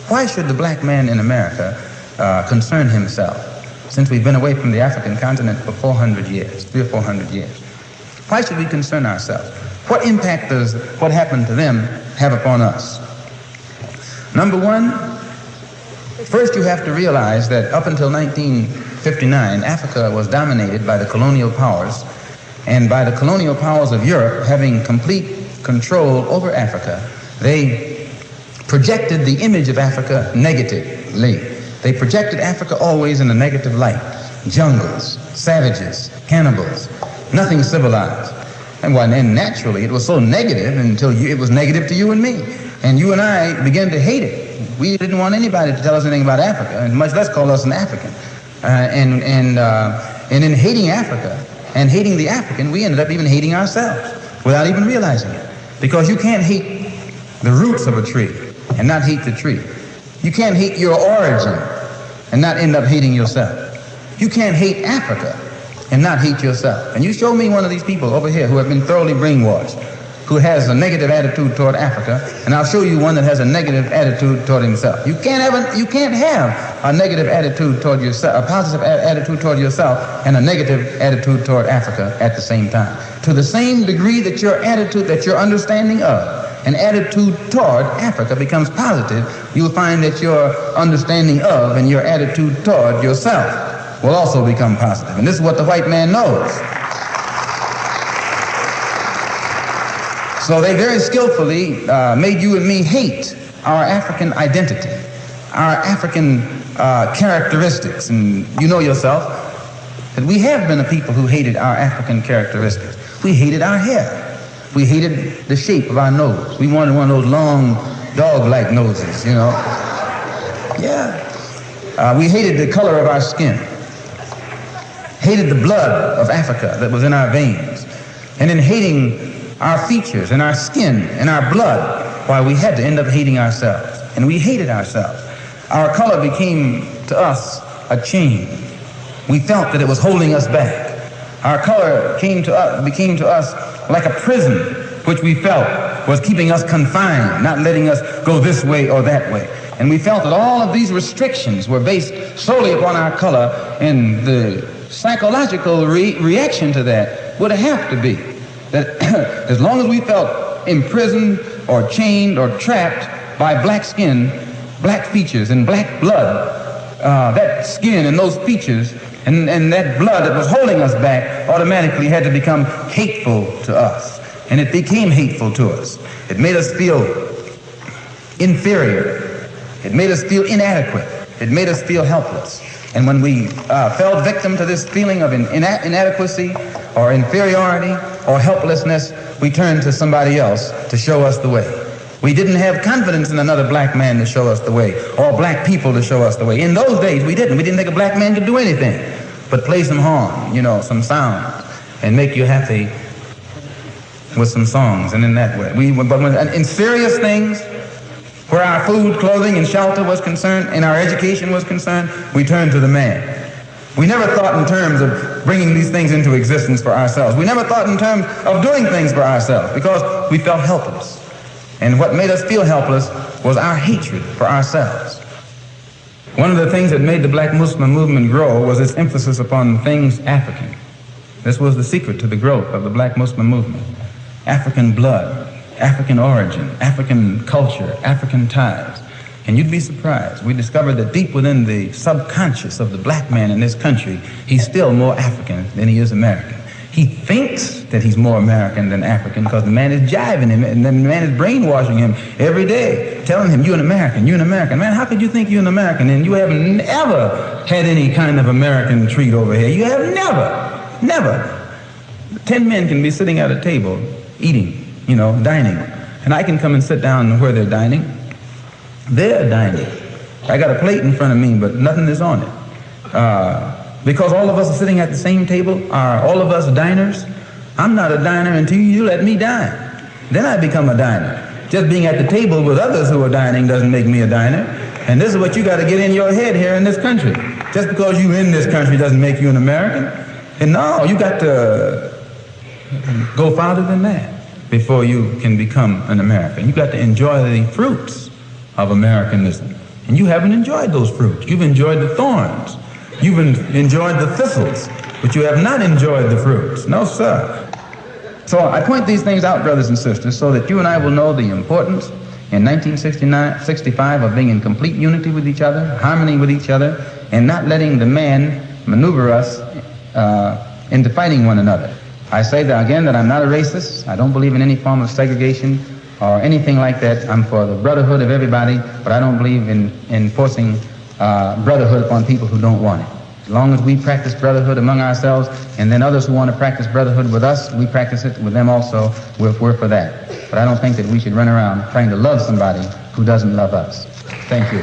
Why should the black man in America concern himself, since we've been away from the African continent for 400 years, 300 or 400 years? Why should we concern ourselves? What impact does what happened to them have upon us? Number one, first you have to realize that up until 1959, Africa was dominated by the colonial powers, and by the colonial powers of Europe having complete control over Africa, they projected the image of Africa negatively. They projected Africa always in a negative light. Jungles, savages, cannibals, nothing civilized. And naturally it was so negative until it was negative to you and me. And you and I began to hate it. We didn't want anybody to tell us anything about Africa, and much less call us an African. And in hating Africa and hating the African, we ended up even hating ourselves without even realizing it. Because you can't hate the roots of a tree and not hate the tree. You can't hate your origin and not end up hating yourself. You can't hate Africa and not hate yourself. And you show me one of these people over here who have been thoroughly brainwashed, who has a negative attitude toward Africa, and I'll show you one that has a negative attitude toward himself. You can't have a negative attitude toward yourself, a positive attitude toward yourself, and a negative attitude toward Africa at the same time. To the same degree that your attitude, that your understanding of an attitude toward Africa becomes positive, you'll find that your understanding of and your attitude toward yourself will also become positive. And this is what the white man knows. So they very skillfully made you and me hate our African identity, our African characteristics. And you know yourself that we have been a people who hated our African characteristics. We hated our hair. We hated the shape of our nose. We wanted one of those long dog-like noses, you know. Yeah. We hated the color of our skin. Hated the blood of Africa that was in our veins. And in hating our features and our skin and our blood, why we had to end up hating ourselves. And we hated ourselves. Our color became to us a chain. We felt that it was holding us back. Our color became to us like a prison, which we felt was keeping us confined, not letting us go this way or that way. And we felt that all of these restrictions were based solely upon our color, and the psychological reaction to that would have to be that as long as we felt imprisoned or chained or trapped by black skin, black features, and black blood, that skin and those features and that blood that was holding us back automatically had to become hateful to us. And it became hateful to us. It made us feel inferior. It made us feel inadequate. It made us feel helpless. And when we fell victim to this feeling of inadequacy or inferiority or helplessness, we turned to somebody else to show us the way. We didn't have confidence in another black man to show us the way, or black people to show us the way. In those days, we didn't. We didn't think a black man could do anything but play some horn, you know, some sound, and make you happy with some songs. And in that way, but in serious things, where our food, clothing, and shelter was concerned, and our education was concerned, we turned to the man. We never thought in terms of bringing these things into existence for ourselves. We never thought in terms of doing things for ourselves because we felt helpless. And what made us feel helpless was our hatred for ourselves. One of the things that made the black Muslim movement grow was its emphasis upon things African. This was the secret to the growth of the black Muslim movement. African blood, African origin, African culture, African ties. And you'd be surprised. We discovered that deep within the subconscious of the black man in this country, he's still more African than he is American. He thinks that he's more American than African because the man is jiving him and the man is brainwashing him every day, telling him, you're an American, you're an American. Man, how could you think you're an American and you haven't ever had any kind of American treat over here? You have never. 10 men can be sitting at a table eating, you know, dining. And I can come and sit down where they're dining. They're dining. I got a plate in front of me, but nothing is on it. Because all of us are sitting at the same table, are all of us diners? I'm not a diner until you let me dine. Then I become a diner. Just being at the table with others who are dining doesn't make me a diner. And this is what you got to get in your head here in this country. Just because you're in this country doesn't make you an American. And no, you got to go farther than that before you can become an American. You got to enjoy the fruits of Americanism. And you haven't enjoyed those fruits. You've enjoyed the thorns. You've enjoyed the thistles, but you have not enjoyed the fruits. No, sir. So I point these things out, brothers and sisters, so that you and I will know the importance in 1965 of being in complete unity with each other, harmony with each other, and not letting the man maneuver us into fighting one another. I say that again that I'm not a racist. I don't believe in any form of segregation or anything like that. I'm for the brotherhood of everybody, but I don't believe in forcing brotherhood upon people who don't want it. As long as we practice brotherhood among ourselves, and then others who want to practice brotherhood with us, we practice it with them also, we're for that. But I don't think that we should run around trying to love somebody who doesn't love us. Thank you.